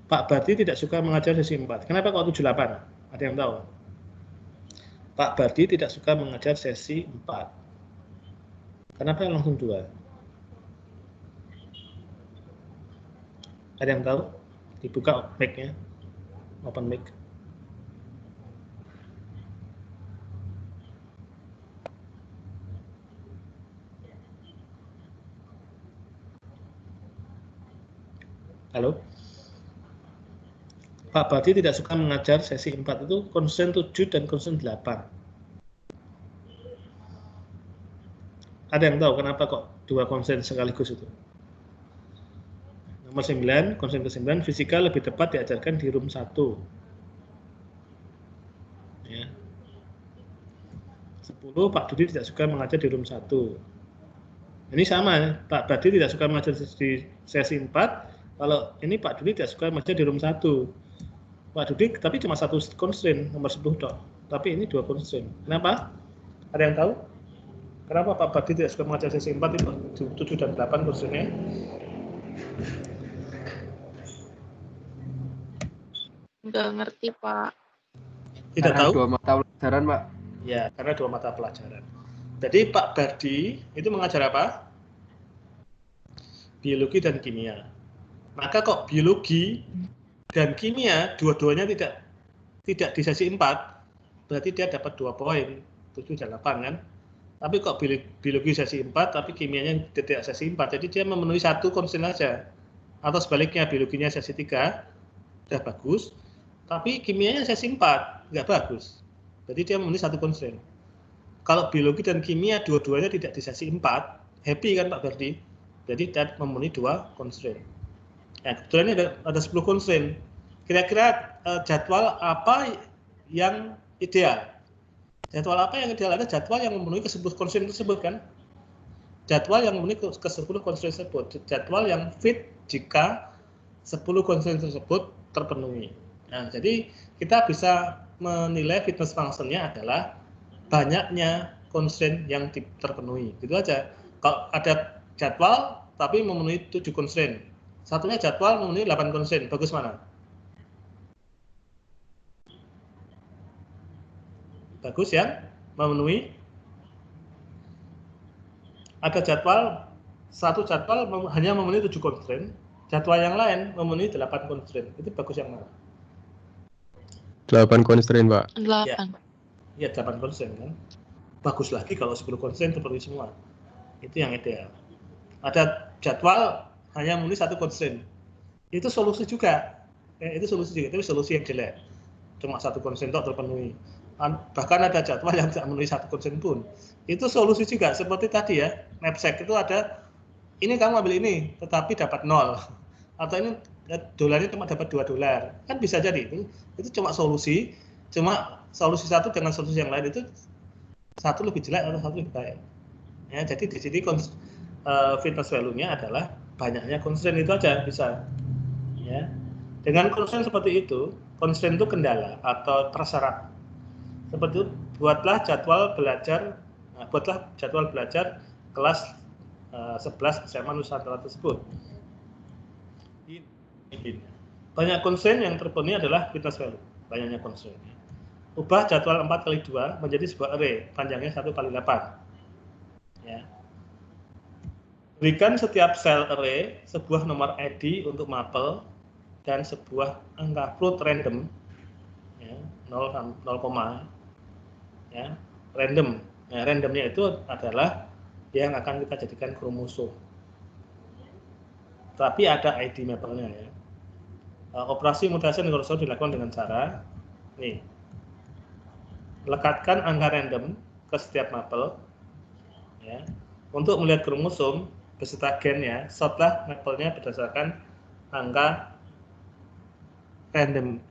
Pak Bardi tidak suka mengajar sesi 4. Kenapa kok 78? Ada yang tahu? Pak Bardi tidak suka mengajar sesi 4. Kenapa langsung 2? Ada yang tahu? Dibuka mic-nya. Open mic. Halo? Pak Bardi tidak suka mengajar sesi 4 itu konsen 7 dan konsen 8. Ada yang tahu kenapa kok 2 konsen sekaligus itu? Nomor 9, konsen ke-9, fisika lebih tepat diajarkan di room 1. Ya. 10, Pak Dudi tidak suka mengajar di room 1. Ini sama, Pak Bardi tidak suka mengajar di sesi 4. Kalau ini Pak Dudi tidak suka mengajar di room 1. Pak Dudi tapi cuma 1 constraint, nomor 10 dok. Tapi ini 2 constraint. Kenapa? Ada yang tahu? Kenapa Pak Bardi tidak suka mengajar sesi 4 itu 7 dan 8 constraint-nya? Nggak ngerti, Pak. Tidak tahu? Karena 2 mata pelajaran, Pak. Ya, karena 2 mata pelajaran. Jadi Pak Bardi itu mengajar apa? Biologi dan kimia. Maka kok biologi dan kimia dua-duanya tidak di sesi 4, berarti dia dapat 2 poin, 7 dan 8 kan? Tapi kok biologi sesi 4 tapi kimianya tidak sesi 4, jadi dia memenuhi 1 konsen saja. Atau sebaliknya biologinya sesi 3 sudah bagus, tapi kimianya sesi 4 nggak bagus. Jadi dia memenuhi 1 konsen. Kalau biologi dan kimia dua-duanya tidak di sesi 4, happy kan Pak Bardi? Jadi dia memenuhi 2 konsen. Nah, kebetulan ini ada 10 konstraint. Kira-kira jadwal apa yang ideal? Jadwal apa yang ideal? Ada jadwal yang memenuhi ke-10 konstraint tersebut kan? Jadwal yang memenuhi ke-10 konstraint tersebut. Jadwal yang fit jika 10 konstraint tersebut terpenuhi. Nah, jadi kita bisa menilai fitness function-nya adalah banyaknya constraint yang terpenuhi. Gitu aja. Kalau ada jadwal tapi memenuhi 7 constraint. Satunya jadwal memenuhi 8 constraint. Bagus mana? Bagus yang memenuhi. Ada jadwal, satu jadwal hanya memenuhi 7 constraint. Jadwal yang lain memenuhi 8 constraint. Itu bagus yang mana? 8 constraint, Pak. 8. Ya, 8 constraint kan. Bagus lagi kalau 10 constraint terpenuhi semua. Itu yang ideal. Ada jadwal hanya memenuhi 1 constraint. Itu solusi juga. Itu solusi juga, tapi solusi yang jelek. Cuma 1 constraint terpenuhi. Bahkan ada jadwal yang tidak memenuhi 1 constraint pun. Itu solusi juga. Seperti tadi ya, knapsack itu ada, ini kamu ambil ini, tetapi dapat 0. Atau ini dolarnya cuma dapat $2. Kan bisa jadi. Itu cuma solusi. Cuma solusi satu dengan solusi yang lain itu satu lebih jelek atau satu lebih baik. Ya, jadi di sini fitness value-nya adalah banyaknya constraint. Itu aja bisa. Ya. Dengan constraint seperti itu, constraint itu kendala atau prasyarat. Seperti itu, buatlah jadwal belajar kelas 11 SMA Nusantara tersebut. Banyak constraint yang terpenuhi adalah fitness value. Banyaknya constraint. Ubah jadwal 4x2 menjadi sebuah array, panjangnya 1x8. Ya. Berikan setiap sel array sebuah nomor ID untuk mapel dan sebuah angka float random, ya, 0, ya, random. Nah, randomnya itu adalah yang akan kita jadikan kromosom. Tapi ada ID mapelnya ya. Operasi mutasi kromosom dilakukan dengan cara nih. Lekatkan angka random ke setiap mapel ya. Untuk melihat kromosom beserta gennya, sortlah mapelnya berdasarkan angka random.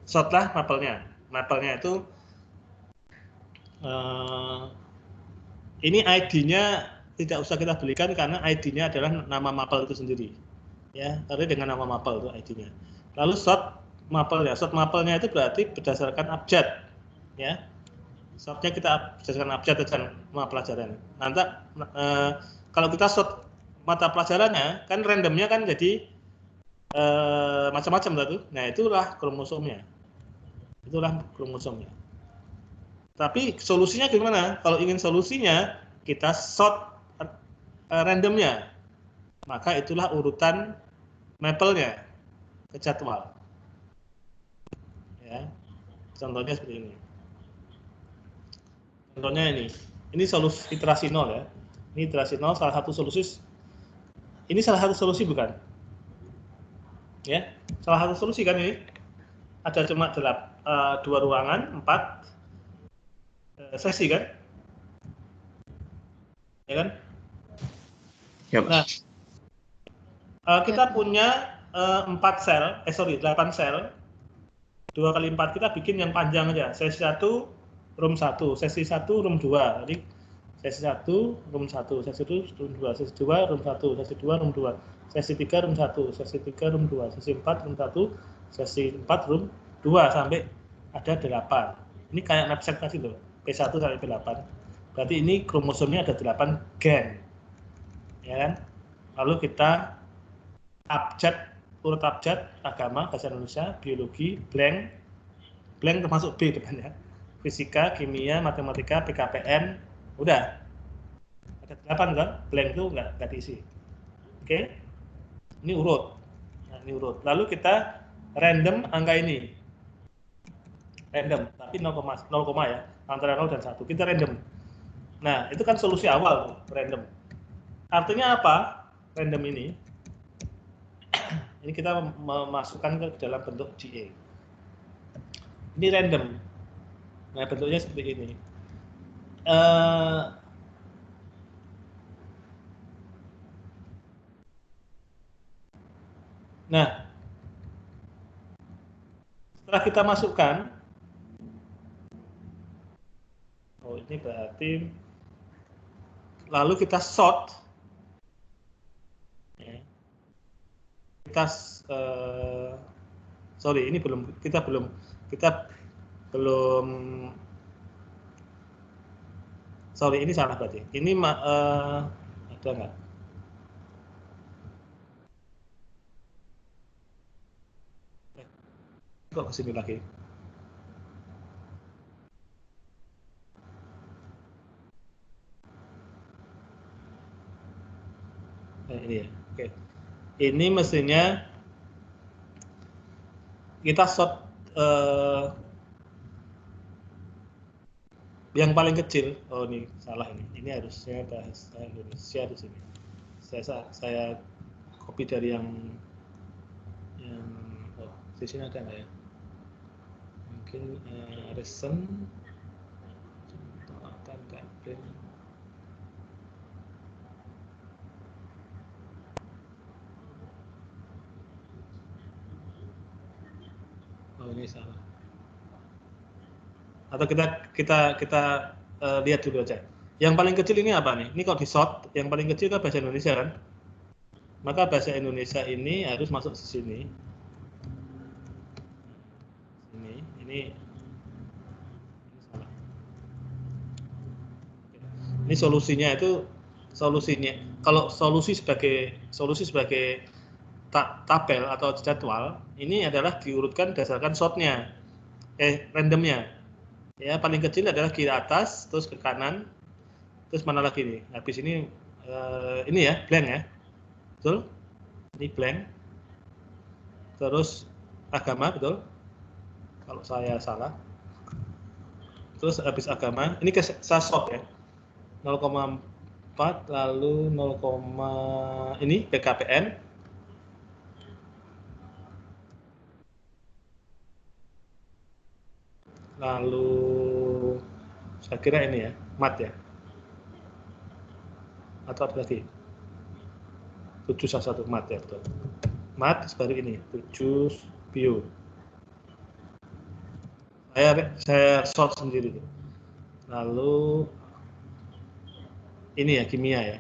Sortlah mapelnya. Mapelnya itu ini ID-nya tidak usah kita belikan karena ID-nya adalah nama mapel itu sendiri. Ya, array dengan nama mapel itu ID-nya. Lalu sort mapelnya. Sort mapelnya itu berarti berdasarkan abjad. Ya. Sortnya kita berdasarkan abjad dan mata pelajaran. Nanti kalau kita sort mata pelajarannya kan randomnya kan jadi macam-macam tuh. Nah, itulah kromosomnya. Itulah kromosomnya. Tapi solusinya gimana? Kalau ingin solusinya, kita sort randomnya. Maka itulah urutan mapelnya ke jadwal. Ya. Contohnya seperti ini. Contohnya ini solusi iterasi 0 ya. Ini iterasi 0 salah satu solusi. Ini salah satu solusi bukan? Ya, salah satu solusi kan ini. Ada cuma 2 ruangan, 4 sesi kan? Ya kan? Yep. Nah, kita punya 8 sel. 2 kali 4 kita bikin yang panjang aja. Sesi 1, room 1, sesi 1, room 2. Jadi sesi 1, room 1, sesi 2, room 2, sesi 2, room 1, sesi 2, room 2, sesi 3, room 1, sesi 3, room 2, sesi 4, room 1, sesi 4, room 2 sampai ada 8. Ini kayak knapsack tadi loh. P1 sampai P8. Berarti ini kromosomnya ada 8 gen. Ya kan? Lalu kita urut abjad, agama, bahasa Indonesia, biologi, blank termasuk B depannya. Fisika, kimia, matematika, PKPM, udah. Ada 8 kan? Blank itu nggak diisi. Oke? Ini urut. Nah, ini urut. Lalu kita random angka ini. Random, tapi 0, ya. Antara 0 dan 1. Kita random. Nah, itu kan solusi awal, random. Artinya apa? Random ini. Ini kita memasukkan ke dalam bentuk GA. Ini random. Nah, bentuknya seperti ini. Nah, setelah kita masukkan, ini berarti lalu kita sort. Ini kita belum ini salah berarti. Ini ada nggak? Kok kesini lagi? Ini ya. Oke. Ini mestinya kita sort yang paling kecil. Oh, ini salah ini. Ini harusnya bahasa Indonesia di sini. Saya copy dari yang di sini ada nggak ya? Mungkin recent akan template. Oh, ini salah. Atau kita lihat dulu aja. Yang paling kecil ini apa nih? Ini kalau di sort, yang paling kecil kan bahasa Indonesia kan? Maka bahasa Indonesia ini harus masuk ke sini. Ini salah. Ini solusinya itu kalau solusi sebagai tabel atau jadwal ini adalah diurutkan berdasarkan sortnya, randomnya. Ya, paling kecil adalah kiri atas, terus ke kanan, terus mana lagi nih? Habis ini ya, blank ya, betul? Ini blank. Terus agama, betul? Kalau saya salah. Terus habis agama, ini saya sort ya, 0,4 lalu 0, ini PKPN. Lalu saya kira ini ya, mat ya. Atau ada lagi? 711 mat ya, betul. Mat baru ini, 7 bio. Saya sort sendiri. Lalu ini ya, kimia ya.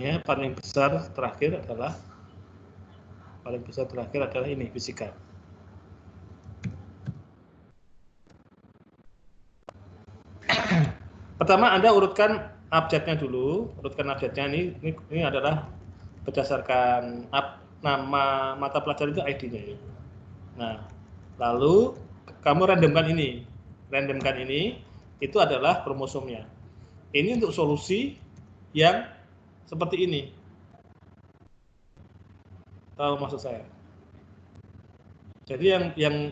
Ya, paling besar terakhir adalah ini, fisika. Pertama Anda urutkan abjadnya dulu, ini adalah berdasarkan nama mata pelajaran itu ID-nya ya. Nah, lalu kamu randomkan ini itu adalah kromosomnya. Ini untuk solusi yang seperti ini. Tahu maksud saya? Jadi yang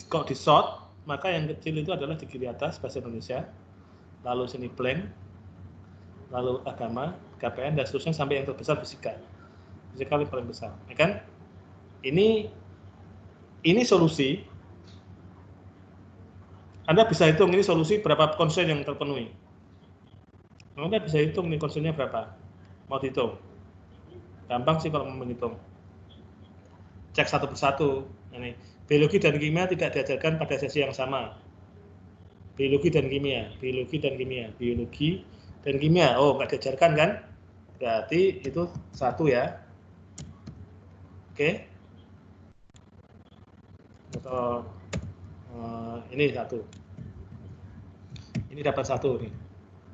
kok di sort, maka yang kecil itu adalah di kiri atas bahasa Indonesia. Lalu sini blank, lalu agama, KPN, dan seterusnya sampai yang terbesar fisika. Fisika yang paling besar, ya kan? Ini solusi. Anda bisa hitung ini solusi berapa konsen yang terpenuhi. Anda bisa hitung ini konsennya berapa. Mau dihitung? Gampang sih kalau mau menghitung. Cek satu persatu. Ini biologi dan kimia tidak diajarkan pada sesi yang sama. Biologi dan kimia. Oh, nggak diajarkan kan? Berarti itu 1 ya. Oke. Atau ini 1. Ini dapat 1 nih.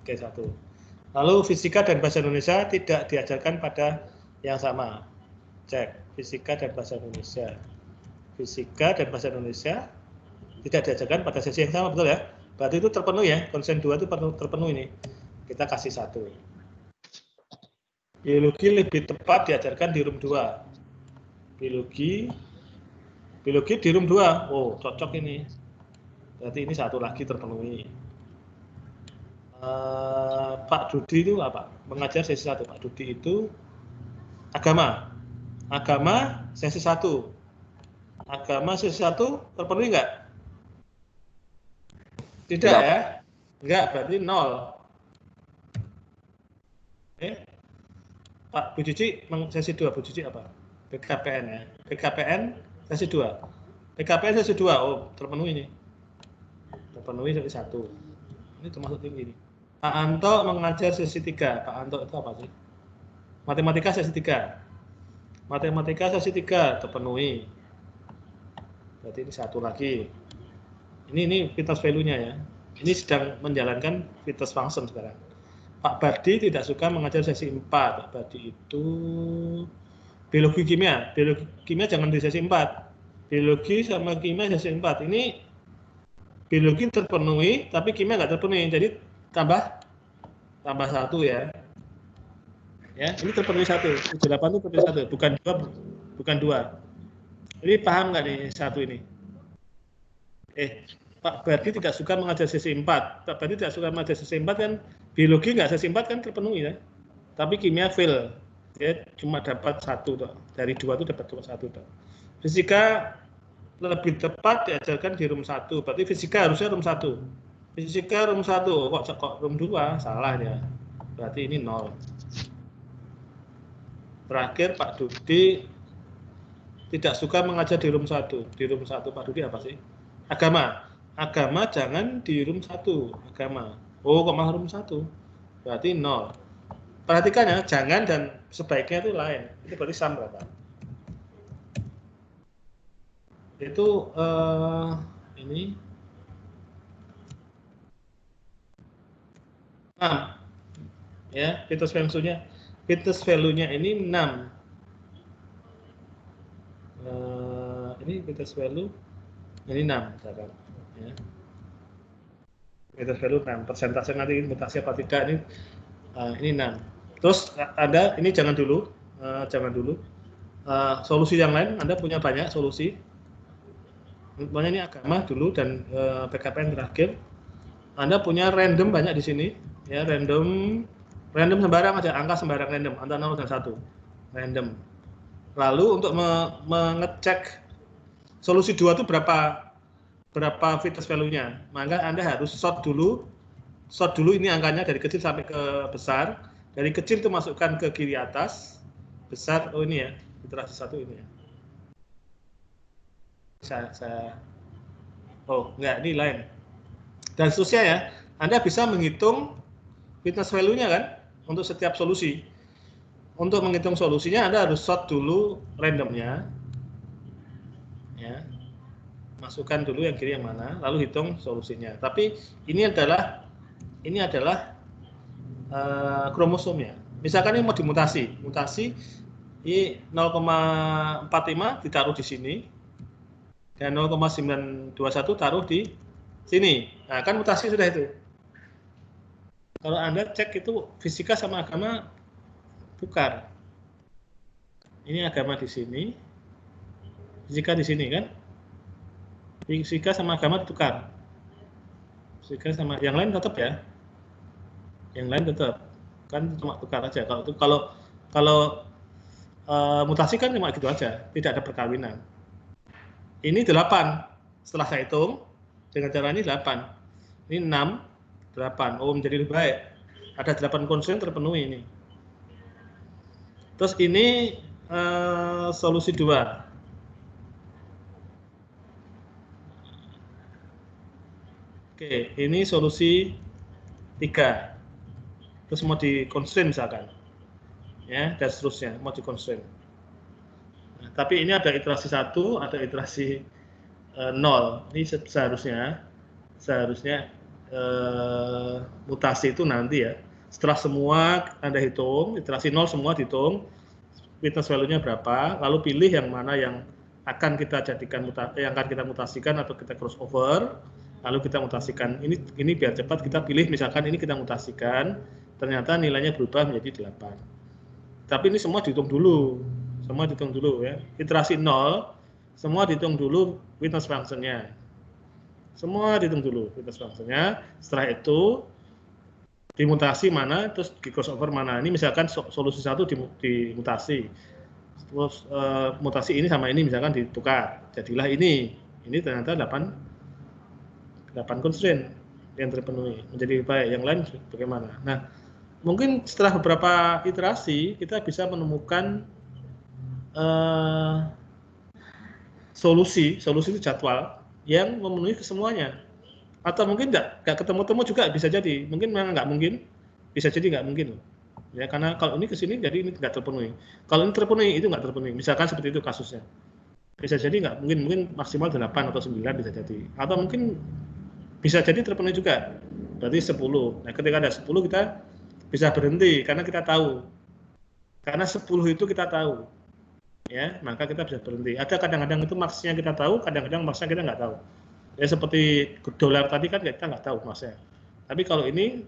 Oke, 1. Lalu fisika dan bahasa Indonesia tidak diajarkan pada yang sama. Cek fisika dan bahasa Indonesia. Fisika dan bahasa Indonesia tidak diajarkan pada sesi yang sama, betul ya? Berarti itu terpenuhi ya, konsen 2 itu terpenuhi nih. Kita kasih 1. Biologi lebih tepat diajarkan di room 2. Biologi di room 2. Oh, cocok ini. Berarti ini 1 lagi terpenuhi. Pak Dudi itu apa? Mengajar sesi 1. Pak Dudi itu agama sesi 1. Agama sesi 1 terpenuhi nggak? Tidak ya? Enggak, berarti 0. Pak Bu Cici sesi 2, Bu Cici apa? PKPN ya. PKPN sesi 2. PKPN sesi 2, oh terpenuhi ini. Terpenuhi sesi 1. Ini termasuk tinggi nih. Pak Anto mengajar sesi 3. Pak Anto itu apa sih? Matematika sesi 3. Matematika sesi 3 terpenuhi. Berarti ini 1 lagi. Ini fitness value-nya ya. Ini sedang menjalankan fitness function sekarang. Pak Bardi tidak suka mengajar sesi 4. Pak Bardi itu biologi kimia. Biologi kimia jangan di sesi 4. Biologi sama kimia sesi 4. Ini biologi terpenuhi, tapi kimia nggak terpenuhi. Jadi tambah 1 ya. Ya, ini terpenuhi 1. 78 itu terpenuhi 1, bukan 2. Ini paham nggak nih 1 ini? Pak Bardi tidak suka mengajar sesi 4. Pak Bardi tidak suka mengajar sesi 4 kan, biologi nggak sesi 4 kan terpenuhi ya. Tapi kimia fail. Dia cuma dapat 1 toh. Dari 2 itu dapat cuma 1 toh. Fisika lebih tepat diajarkan di room 1. Berarti fisika harusnya room 1. Fisika room 1. Kok room 2? Salah ya. Berarti ini 0. Terakhir Pak Dudi tidak suka mengajar di room 1. Di room 1 Pak Dudi apa sih? Agama jangan di room 1. Agama. Oh, kok malah room 1? Berarti 0. Perhatikan ya, jangan dan sebaiknya itu lain. Itu berarti sum berapa? Itu ini 6. Ya, fitness value-nya fitness value-nya ini 6. Ini fitness value ini 6 misalkan ya. Fitness value 6, persentase nanti mutasi apa tidak ini 6. Terus ada ini jangan dulu solusi yang lain. Anda punya banyak solusi, pokoknya ini agama dulu dan PKPN terakhir. Anda punya random banyak di sini ya, random sembarang aja, angka sembarang random antara 0 dan 1 random. Lalu untuk mengecek solusi 2 itu berapa fitness value-nya, maka Anda harus sort dulu ini angkanya dari kecil sampai ke besar. Dari kecil itu masukkan ke kiri atas, besar ini ya, iterasi 1 ini ya. Enggak, ini lain. Dan seterusnya ya, Anda bisa menghitung fitness value-nya kan untuk setiap solusi. Untuk menghitung solusinya Anda harus sort dulu randomnya. Ya. Masukkan dulu yang kiri yang mana, lalu hitung solusinya. Tapi ini adalah kromosomnya. Misalkan ini mau dimutasi, ini 0,45 ditaruh di sini dan 0,921 taruh di sini. Nah, kan mutasi sudah itu. Kalau Anda cek itu fisika sama agama tukar. Ini agama di sini, fisika di sini kan? Fisika sama agama tukar. Fisika sama yang lain tetap ya. Yang lain tetap. Kan cuma tukar aja. Kalau mutasi kan cuma gitu aja, tidak ada perkawinan. Ini 8. Setelah saya hitung dengan cara ini 8. Ini 6, 8. Oh, menjadi lebih baik. Ada 8 constraint terpenuhi ini. Terus ini solusi 2. Oke, ini solusi 3. Terus mau di constraint misalkan. Ya, dan seterusnya mau di constraint. Nah, tapi ini ada iterasi 1, ada iterasi 0. Ini seharusnya mutasi itu nanti ya. Setelah semua Anda hitung, iterasi 0 semua dihitung, fitness value-nya berapa, lalu pilih yang mana yang akan kita jadikan yang akan kita mutasikan atau kita crossover, lalu kita mutasikan. Ini biar cepat kita pilih, misalkan ini kita mutasikan, ternyata nilainya berubah menjadi 8. Tapi ini semua dihitung dulu. Ya. Iterasi 0 semua dihitung dulu fitness function-nya. Semua dihitung dulu fitness function-nya. Setelah itu dimutasi mana, terus di crossover mana. Ini misalkan solusi 1 dimutasi. Terus mutasi ini sama ini misalkan ditukar. Jadilah ini ternyata 8 constraint yang terpenuhi. Menjadi baik. Yang lain bagaimana? Nah, mungkin setelah beberapa iterasi kita bisa menemukan solusi itu jadwal yang memenuhi kesemuanya. Atau mungkin nggak ketemu-temu juga bisa jadi. Mungkin memang nggak mungkin, bisa jadi nggak mungkin. Ya, karena kalau ini ke sini jadi ini nggak terpenuhi. Kalau ini terpenuhi, itu nggak terpenuhi. Misalkan seperti itu kasusnya. Bisa jadi nggak mungkin maksimal 8 atau 9 bisa jadi. Atau mungkin bisa jadi terpenuhi juga. Berarti 10. Nah, ketika ada 10 kita bisa berhenti karena kita tahu. Karena 10 itu kita tahu. Ya, maka kita bisa berhenti. Ada kadang-kadang itu maksnya kita tahu, kadang-kadang maksnya kita nggak tahu. Ya seperti dolar tadi kan kita nggak tahu maksnya. Tapi kalau ini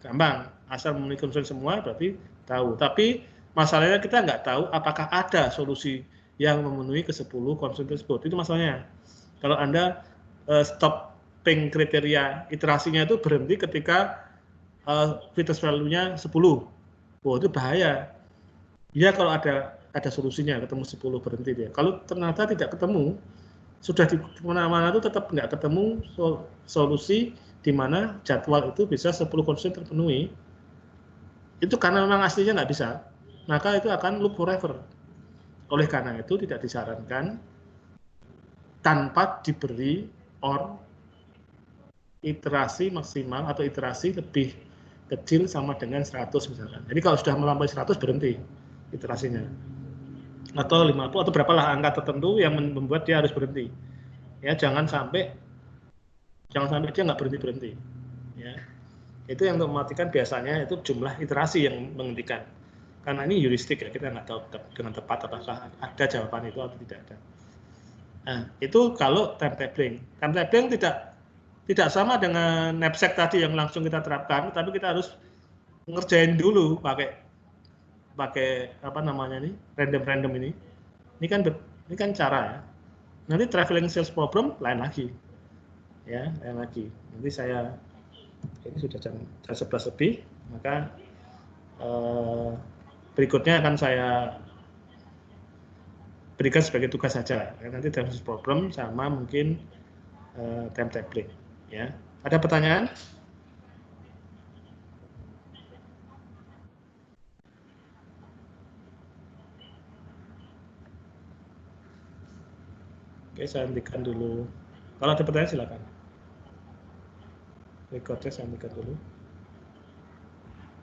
gampang, asal memenuhi constraint semua berarti tahu. Tapi masalahnya kita nggak tahu apakah ada solusi yang memenuhi ke 10 constraint tersebut. Itu masalahnya. Kalau Anda stopping kriteria iterasinya itu berhenti ketika fitness value-nya 10. Wah, itu bahaya. Ya kalau ada solusinya, ketemu 10 berhenti dia. Kalau ternyata tidak ketemu, sudah di mana-mana itu tetap nggak ketemu solusi di mana jadwal itu bisa 10 constraint terpenuhi. Itu karena memang aslinya nggak bisa, maka itu akan loop forever. Oleh karena itu tidak disarankan tanpa diberi iterasi maksimal atau iterasi lebih kecil sama dengan 100 misalkan. Jadi kalau sudah melampaui 100 berhenti iterasinya. Atau 50 atau berapalah angka tertentu yang membuat dia harus berhenti. Ya, jangan sampai dia nggak berhenti. Ya. Itu yang untuk mematikan biasanya itu jumlah iterasi yang menghentikan. karena ini heuristik ya, kita nggak tahu dengan tepat apakah ada jawaban itu atau tidak ada. Nah, itu kalau timetabling. Timetabling tidak sama dengan knapsack tadi yang langsung kita terapkan, tapi kita harus ngerjain dulu pakai apa namanya ini, random ini. Ini kan cara ya. Nanti traveling sales problem lain lagi. Ya, lain lagi. Nanti saya ini sudah jam 11 lebih, maka berikutnya akan saya berikan sebagai tugas saja. Nanti traveling sales problem sama mungkin timetabling. Ya, ada pertanyaan? Oke, saya hentikan dulu. Kalau ada pertanyaan silakan. Recordnya saya hentikan dulu.